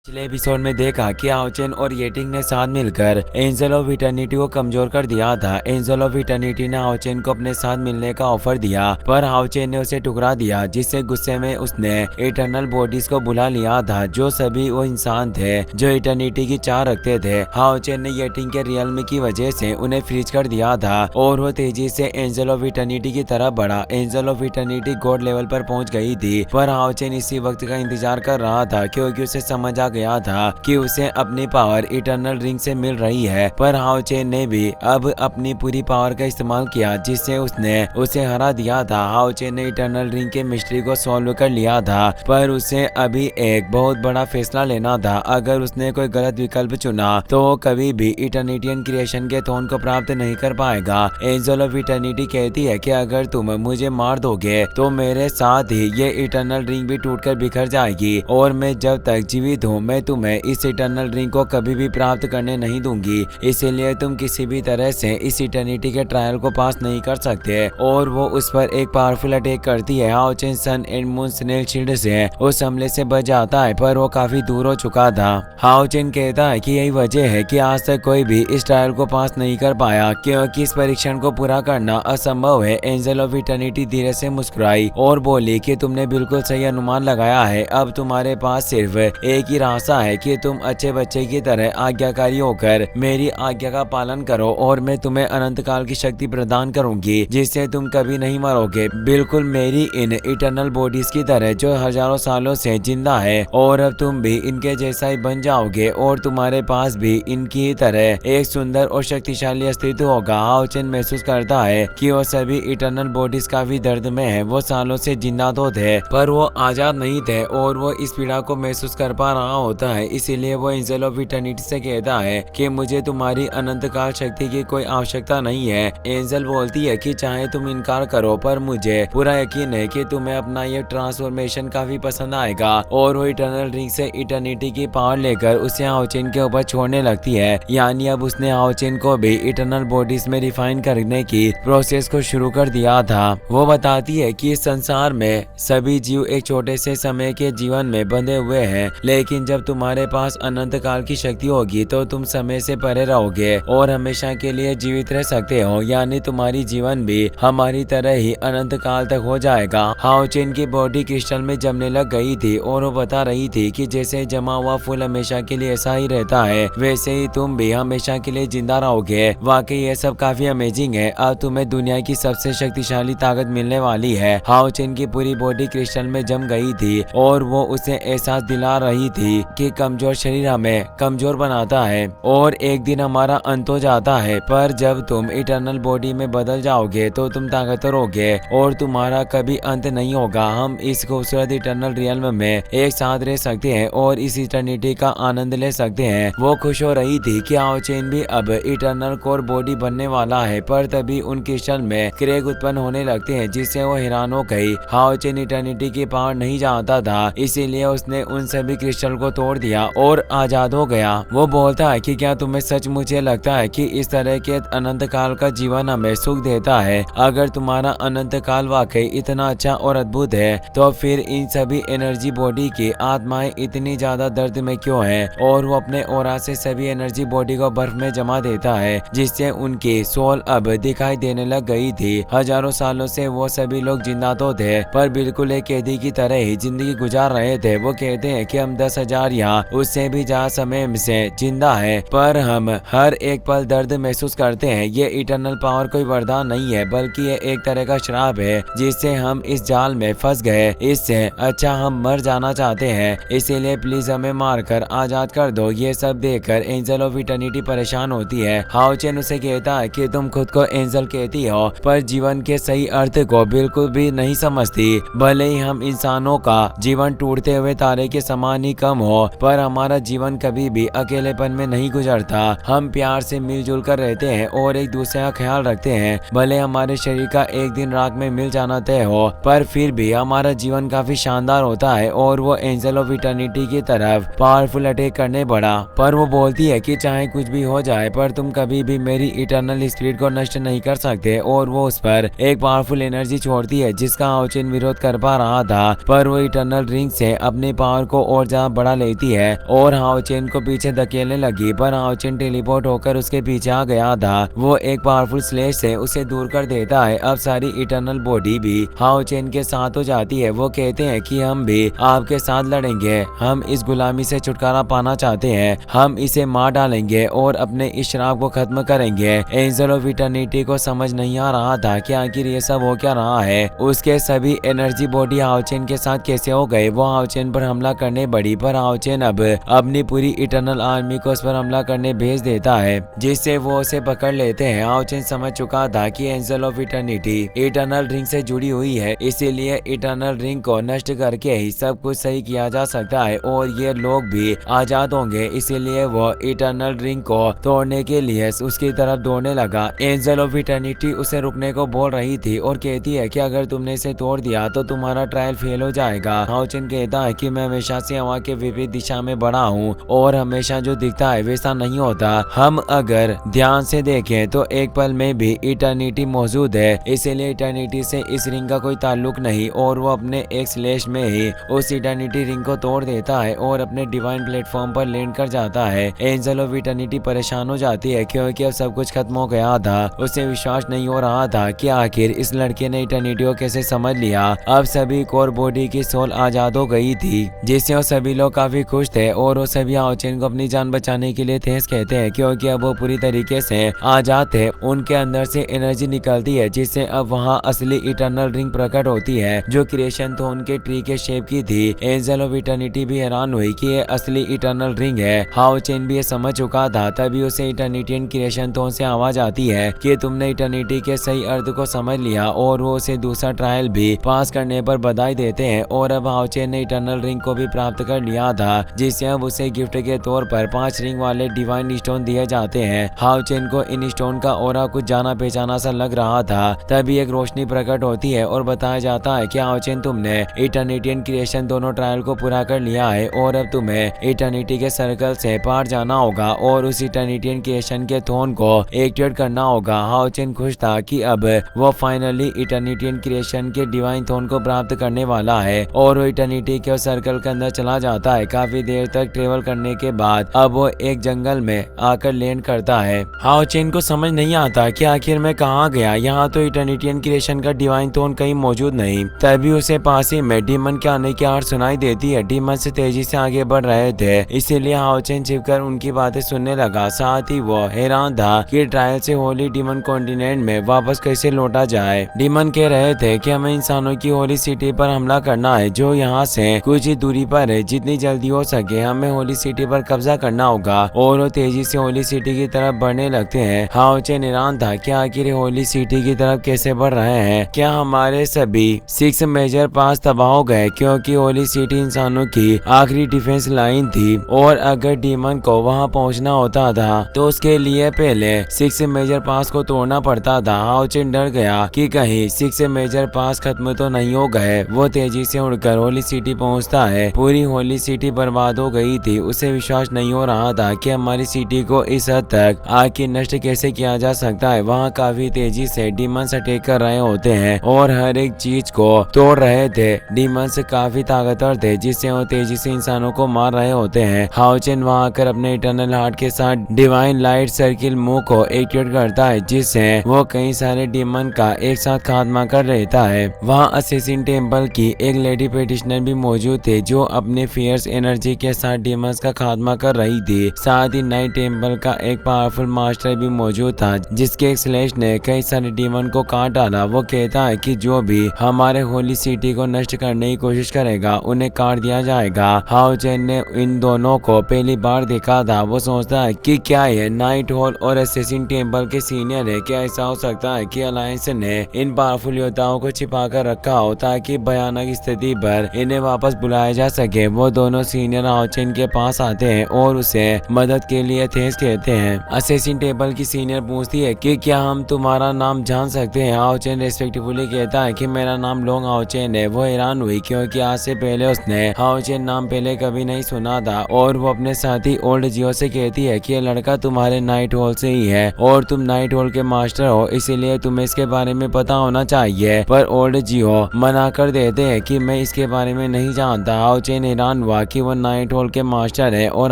पिछले एपिसोड में देखा कि हाओचेन और येटिंग ने साथ मिलकर एंजल ऑफ इटर्निटी को कमजोर कर दिया था। एंजल ऑफ इटर्निटी ने हाओचेन को अपने साथ मिलने का ऑफर दिया, पर हाओचेन ने उसे ठुकरा दिया, जिससे गुस्से में उसने इटर्नल बॉडीज को बुला लिया था, जो सभी वो इंसान थे जो इटर्निटी की चाह रखते थे। हाओचेन ने येटिंग के रियल्म की वजह से उन्हें फ्रीज कर दिया था और वो तेजी से एंजल ऑफ इटर्निटी की तरफ बढ़ा। Angel of eternity God level पर पहुंच गई थी, पर हाओचेन इसी वक्त का इंतजार कर रहा था, क्योंकि उसे समझ आ गया था कि उसे अपनी पावर इटर्नल रिंग से मिल रही है। पर हाओचेन ने भी अब अपनी पूरी पावर का इस्तेमाल किया, जिससे उसने उसे हरा दिया था। हाओचेन ने इटर्नल रिंग के मिस्ट्री को सॉल्व कर लिया था, पर उसे अभी एक बहुत बड़ा फैसला लेना था। अगर उसने कोई गलत विकल्प चुना तो वो कभी भी इटर्निटियन क्रिएशन के थ्रोन को प्राप्त नहीं कर पाएगा। एंजल ऑफ इटर्निटी कहती है कि अगर तुम मुझे मार दोगे तो मेरे साथ ही ये इटर्नल रिंग भी टूटकर बिखर जाएगी, और मैं जब तक जीवित हूँ मैं तुम्हें इस इटर्नल रिंग को कभी भी प्राप्त करने नहीं दूंगी। इसीलिए तुम किसी भी तरह से इस इटर्निटी के ट्रायल को पास नहीं कर सकते। और वो उस पर एक पावरफुल अटैक करती है। हाओचेन सन एंड मून स्नेल शील्ड से उस हमले से बच जाता है, पर वो काफी दूर हो चुका था। हाओचेन कहता है कि यही वजह है कि आज तक कोई भी इस ट्रायल को पास नहीं कर पाया, क्योंकि इस परीक्षण को पूरा करना असंभव है। एंजल ऑफ इटर्निटी धीरे से मुस्कुराई और बोली कि तुमने बिल्कुल सही अनुमान लगाया है। अब तुम्हारे पास सिर्फ एक ही रास्ता है कि तुम अच्छे बच्चे की तरह आज्ञाकारी होकर मेरी आज्ञा का पालन करो, और मैं तुम्हें अनंत काल की शक्ति प्रदान करूंगी, जिससे तुम कभी नहीं मरोगे, बिल्कुल मेरी इन इटर्नल बॉडीज की तरह जो हजारों सालों से जिंदा है। और अब तुम भी इनके जैसा ही बन जाओगे, और तुम्हारे पास भी इनकी ही तरह एक सुंदर और शक्तिशाली अस्तित्व होगा। हाओचेन महसूस करता है कि वो सभी इटर्नल बॉडीज काफी दर्द में है। वो सालों से जिंदा तो थे, पर वो आजाद नहीं थे, और वो इस पीड़ा को महसूस कर पा रहा होता है। इसीलिए वो एंजल ऑफ इटर्निटी से कहता है कि मुझे तुम्हारी अनंत काल शक्ति की कोई आवश्यकता नहीं है। एंजल बोलती है कि चाहे तुम इनकार करो, पर मुझे पूरा यकीन है कि तुम्हें अपना ये ट्रांसफॉर्मेशन काफी पसंद आएगा। और वो इटर्नल रिंग से इटर्निटी की पावर लेकर उसे हाओचेन के ऊपर छोड़ने लगती है। यानी अब उसने हाओचेन को भी इटर्नल बॉडीज में रिफाइन करने की प्रोसेस को शुरू कर दिया था। वो बताती है कि इस संसार में सभी जीव एक छोटे से समय के जीवन में बंधे हुए हैं, लेकिन जब तुम्हारे पास अनंत काल की शक्ति होगी तो तुम समय से परे रहोगे और हमेशा के लिए जीवित रह सकते हो। यानी तुम्हारी जीवन भी हमारी तरह ही अनंत काल तक हो जाएगा। हाओचेन की बॉडी क्रिस्टल में जमने लग गई थी, और वो बता रही थी कि जैसे जमा हुआ फूल हमेशा के लिए ऐसा ही रहता है, वैसे ही तुम भी हमेशा के लिए जिंदा रहोगे। वाकई ये सब काफी अमेजिंग है। अब तुम्हें दुनिया की सबसे शक्तिशाली ताकत मिलने वाली है। हाओचेन की पूरी बॉडी क्रिस्टल में जम गई थी, और वो उसे एहसास दिला रही थी कि कमजोर शरीर हमें कमजोर बनाता है और एक दिन हमारा अंत हो जाता है, पर जब तुम इटर्नल बॉडी में बदल जाओगे तो तुम ताकतवर होगे और तुम्हारा कभी अंत नहीं होगा। हम इस खूबसूरत इटर्नल रियल्म में एक साथ रह सकते हैं और इस इटर्निटी का आनंद ले सकते हैं। वो खुश हो रही थी कि हाओचेन भी अब इटर्नल कोर बॉडी बनने वाला है, पर तभी उन क्रिस्टल में क्रेग उत्पन्न होने लगते हैं, जिससे वो हैरान हो गई। हाओचेन इटर्निटी की पावर नहीं जानता था, इसीलिए उसने उन सभी क्रिस्टल को तोड़ दिया और आजाद हो गया। वो बोलता है कि क्या तुम्हें सच मुझे लगता है कि इस तरह के अनंत काल का जीवन हमें सुख देता है? अगर तुम्हारा अनंत काल वाकई इतना अच्छा और अद्भुत है, तो फिर इन सभी एनर्जी बॉडी की आत्माएं इतनी ज्यादा दर्द में क्यों है? और वो अपने ऑरा से सभी एनर्जी बॉडी को बर्फ में जमा देता है, जिससे उनकी सोल अब दिखाई देने लग गई थी। हजारों सालों से वो सभी लोग जिंदा तो थे, पर बिल्कुल एक कैदी की तरह ही जिंदगी गुजार रहे थे। वो कहते हैं कि हम 10,000 या उससे भी ज्यादा समय से जिंदा है, पर हम हर एक पल दर्द महसूस करते हैं। ये इटर्नल पावर कोई वरदान नहीं है, बल्कि ये एक तरह का श्राप है, जिससे हम इस जाल में फंस गए। इससे अच्छा हम मर जाना चाहते हैं, इसीलिए प्लीज हमें मारकर आजाद कर दो। ये सब देखकर एंजल ऑफ इटर्निटी परेशान होती है। हाओचेन उसे कहता है कि तुम खुद को एंजल कहती हो, पर जीवन के सही अर्थ को बिल्कुल भी नहीं समझती। भले ही हम इंसानों का जीवन टूटते हुए तारे के समान ही कम हो, पर हमारा जीवन कभी भी अकेलेपन में नहीं गुजरता। हम प्यार से मिलजुल कर रहते हैं और एक दूसरे का ख्याल रखते हैं। भले हमारे शरीर का एक दिन रात में मिल जाना तय हो, पर फिर भी हमारा जीवन काफी शानदार होता है। और वो एंजल ऑफ इटर्निटी की तरफ पावरफुल अटैक करने बढ़ा, पर वो बोलती है कि चाहे कुछ भी हो जाए, पर तुम कभी भी मेरी इटर्नल स्पिरिट को नष्ट नहीं कर सकते। और वो उस पर एक पावरफुल एनर्जी छोड़ती है, जिसका हाओचेन विरोध कर पा रहा था, पर वो इटर्नल रिंग से अपनी पावर को और ज्यादा बढ़ा लेती है और हाओ चेन को पीछे धकेलने लगी, पर हाओ चेन टेलीपोर्ट होकर उसके पीछे आ गया था। वो एक पावरफुल स्लेश से उसे दूर कर देता है। अब सारी इटर्नल बॉडी भी हाओ चेन के साथ हो जाती है। वो कहते हैं कि हम भी आपके साथ लड़ेंगे, हम इस गुलामी से छुटकारा पाना चाहते हैं, हम इसे मार डालेंगे और अपने इस शराब को खत्म करेंगे। एंजल ऑफ इटर्निटी को समझ नहीं आ रहा था कि आखिर ये सब हो क्या रहा है। उसके सभी एनर्जी बॉडी हाओ चेन के साथ कैसे हो गए। वो हाओ चेन पर हमला करने बढ़ी, पर हाओ चेन अब अपनी पूरी इटर्नल आर्मी को उस पर हमला करने भेज देता है, जिससे वो उसे पकड़ लेते हैं। हाओ चेन समझ चुका था कि angel of eternity eternal ring से जुड़ी हुई है, इसीलिए इटर्नल रिंग को नष्ट करके ही सब कुछ सही किया जा सकता है और ये लोग भी आजाद होंगे। इसीलिए वो इटर्नल रिंग को तोड़ने के लिए उसकी तरफ दौड़ने लगा। एंजल ऑफ इटर्निटी उसे रुकने को बोल रही थी और कहती है कि अगर तुमने इसे तोड़ दिया तो तुम्हारा ट्रायल फेल हो जाएगा। हाओ चेन कहता है कि मैं हमेशा से हवा के विपरीत दिशा में बढ़ा हूँ और हमेशा जो दिखता है वैसा नहीं होता। हम अगर ध्यान से देखें तो एक पल में भी इटर्निटी मौजूद है, इसीलिए इटर्निटी से इस रिंग का कोई ताल्लुक नहीं। और वो अपने एक स्लैश में ही उस इटर्निटी रिंग को तोड़ देता है और अपने डिवाइन प्लेटफॉर्म पर लैंड कर जाता है। एंजल ऑफ इटर्निटी परेशान हो जाती है क्योंकि अब सब कुछ खत्म हो गया था। उसे विश्वास नहीं हो रहा था कि आखिर इस लड़के ने इटर्निटी को कैसे समझ लिया। अब सभी कोर बॉडी की सोल आजाद हो गई थी, जिससे वो सभी लोग काफी खुश थे और वो सभी हाओ चेन को अपनी जान बचाने के लिए थैंक्स कहते हैं क्योंकि अब वो पूरी तरीके से आजाद थे। उनके अंदर से एनर्जी निकलती है, जिससे अब वहाँ असली इटर्नल रिंग प्रकट होती है जो क्रिएशन थ्रोन के ट्री के शेप की थी। एंजल ऑफ इटर्निटी भी हैरान हुई कि ये असली इटर्नल रिंग है। हाओ चेन भी ये समझ चुका था। तभी उसे इटर्निटियन क्रिएशन थ्रोन से आवाज आती है कि तुमने इटर्निटी के सही अर्थ को समझ लिया और वो उसे दूसरा ट्रायल भी पास करने पर बधाई देते हैं। और अब हाओ चेन ने इटर्नल रिंग को भी प्राप्त कर लिया था, जिससे अब उसे गिफ्ट के तौर पर 5 रिंग वाले डिवाइन स्टोन दिए जाते हैं। हाओ चेन को इन स्टोन का ऑरा कुछ जाना पहचाना सा लग रहा था। तभी एक रोशनी प्रकट होती है और बताया जाता है कि हाओ चेन तुमने इटर्निटियन क्रिएशन दोनों ट्रायल को पूरा कर लिया है और अब तुम्हें इटर्निटी के सर्कल से पार जाना होगा और उस इटर्निटियन क्रिएशन के थ्रोन को एक्टिवेट करना होगा। हाओ चेन खुश था कि अब वो फाइनली इटर्निटियन क्रिएशन के डिवाइन थ्रोन को प्राप्त करने वाला है और वो इटर्निटी के सर्कल के अंदर चला जाता है। काफी देर तक ट्रेवल करने के बाद अब वो एक जंगल में आकर लैंड करता है। हाओ चेन को समझ नहीं आता कि आखिर मैं कहाँ गया, यहाँ तो इटर्निटियन क्रिएशन का डिवाइन थ्रोन कहीं मौजूद नहीं। तभी उसे पास ही में डीमन के आने की आवाज सुनाई देती है। डीमन से तेजी से आगे बढ़ रहे थे, इसीलिए हाओ चेन छिपकर उनकी बातें सुनने लगा। साथ ही वो हैरान था कि ट्रायल से होली डीमन कॉन्टिनेंट में वापस कैसे लौटा जाए। डीमन कह रहे थे कि हमें इंसानों की होली सिटी पर हमला करना है जो यहाँ से कुछ ही दूरी पर है। जितनी जल्दी हो सके हमें होली सिटी पर कब्जा करना होगा और वो तेजी से होली सिटी की तरफ बढ़ने लगते हैं। हाओ चेन हैरान था कि आखिर होली सिटी की तरफ कैसे बढ़ रहे हैं। क्या हमारे सभी 6 मेजर पास तबाह हो गए, क्योंकि होली सिटी इंसानों की आखिरी डिफेंस लाइन थी और अगर डीमन को वहां पहुंचना होता था तो उसके लिए पहले 6 मेजर पास को तोड़ना पड़ता था। हाओ चेन डर गया कि कहीं 6 मेजर पास खत्म तो नहीं हो गए। वो तेजी से उड़कर होली सिटी पहुंचता है। पूरी होली सिटी बर्बाद हो गई थी। उसे विश्वास नहीं हो रहा था कि हमारी सिटी को इस हद तक आखिर नष्ट कैसे किया जा सकता है। वहाँ काफी तेजी से डीमंस अटैक कर रहे होते हैं और हर एक चीज को तोड़ रहे थे। डीमंस काफी ताकतवर थे, जिससे वो तेजी से इंसानों को मार रहे होते हैं। हाओ चेन वहाँ आकर अपने इटर्नल हार्ट के साथ डिवाइन लाइट सर्किल मुंह को एक्टिवेट करता है, जिससे वो कई सारे डीमन का एक साथ खात्मा कर रहता है। वहाँ असेसिन टेम्पल की एक लेडी पेटिशनर भी मौजूद थे जो अपने फियर्स एनर्जी के साथ डीमंस का खात्मा कर रही थी। साथ ही नाइट टेम्पल का एक पावरफुल मास्टर भी मौजूद था, जिसके एक स्लेश ने कई सारे डीमन को काट डाला। वो कहता है कि जो भी हमारे होली सिटी को नष्ट करने की कोशिश करेगा उन्हें काट दिया जाएगा। हाओ चेन ने इन दोनों को पहली बार देखा था। वो सोचता है कि क्या ये नाइट हॉल और असेसिन टेम्पल के सीनियर है। क्या ऐसा हो सकता है कि अलायंस ने इन पावरफुल योद्धाओं को छिपा कर रखा हो ताकि भयानक स्थिति पर इन्हें वापस बुलाया जा सके। वो दोनों सीनियर हाओ चेन के पास आते हैं और उसे मदद के लिए थैंक्स कहते हैं। असेसिन टेम्पल की सीनियर पूछती है कि क्या हम तुम्हारा नाम जान सकते हैं। हाओ चेन रेस्पेक्टफुली कहता है कि मेरा नाम लोंग हाओ चेन है। वो हैरान हुई क्योंकि आज से पहले उसने हाओ चेन नाम पहले कभी नहीं सुना था और वो अपने साथी ओल्ड जियो से कहती है कि ये लड़का तुम्हारे नाइट हॉल से ही है और तुम नाइट हॉल के मास्टर हो, इसीलिए तुम्हें इसके बारे में पता होना चाहिए। पर ओल्ड जियो मना कर देते हैं कि मैं इसके बारे में नहीं जानता। हाओ चेन हैरान हुआ हुआ कि वो नाइट हॉल के मास्टर है और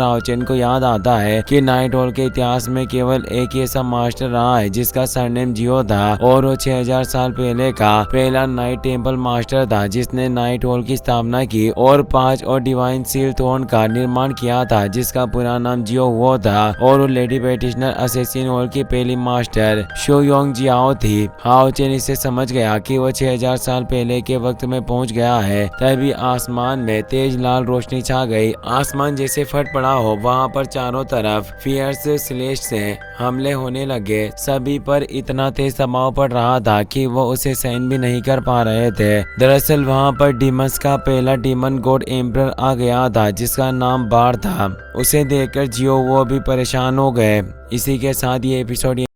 हाओचेन को याद आता है कि नाइट हॉल के इतिहास में केवल एक ही ऐसा मास्टर रहा है जिसका सरनेम जियो था और वो 6000 साल पहले का पहला नाइट टेम्पल मास्टर था जिसने नाइट हॉल की स्थापना की और 5 और डिवाइन सील थ्रोन का निर्माण किया था जिसका पूरा नाम जियो हुआ था और वो लेडी पेटिशनर असेसिन हॉल की पहली मास्टर शो योंग जियाओ थी। हाओचेन इससे समझ गया कि वो 6000 साल पहले के वक्त में पहुंच गया है। तभी आसमान में तेज लाल रोशनी छा गई, आसमान जैसे फट पड़ा हो। वहां पर चारों तरफ फियर्स स्लेश से हमले होने लगे। सभी पर इतना तेज दबाव पड़ रहा था कि वो उसे सहन भी नहीं कर पा रहे थे। दरअसल वहां पर डीमंस का पहला डीमन गॉड एम्परर आ गया था जिसका नाम बार था। उसे देखकर जियो वो भी परेशान हो गए। इसी के साथ ये एपिसोड